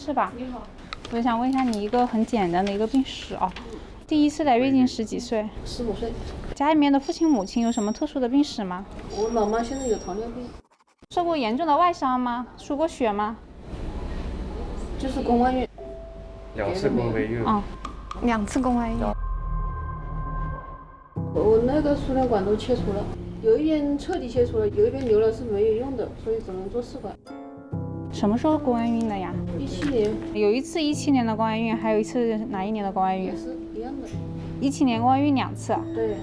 是吧？你好，我想问一下你一个很简单的一个病史啊。第一次来月经时几岁？15岁。家里面的父親母親有什麼特殊的病史嗎？我老媽現在有糖尿病。受過嚴重的外傷嗎？輸過血嗎？就是宮外孕。2次宮外孕。2次宮外孕。我那個輸卵管都切除了，有一邊徹底切除了，有一邊留了是沒有用的，所以只能做試管。什麼時候宮外孕的呀？17年。有一次17年的宮外孕，還有一次哪一年的宮外孕？也是一樣的。17年宮外孕2次。對。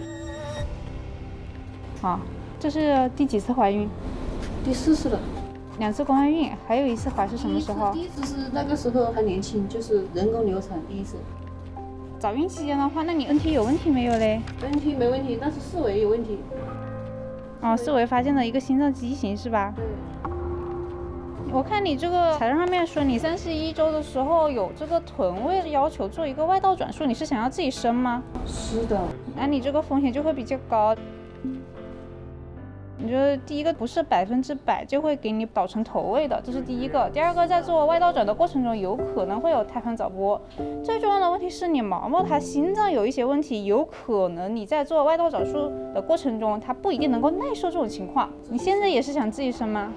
好，這是第幾次懷孕？第4次了。2次宮外孕，還有一次懷是什麼時候？第一次是那個時候還年輕，就是人工流產第一次。早孕期間的話，那你 NT 有問題沒有嘞？NT 沒問題，但是四圍有問題。四圍發現了一個心臟畸形是吧？對。我看你這個材料上面說你31週的時候有這個臀位要求做一個外道轉術，你是想要自己生嗎？是的。那你這個風險就會比較高。你覺得第一個不是100%就會給你保存頭位的，這是第一個。第二個，在做外道轉的過程中有可能會有胎盤早剝。最重要的問題是你毛毛它心臟有一些問題，有可能你在做外道轉術的過程中它不一定能夠耐受這種情況。你現在也是想自己生嗎？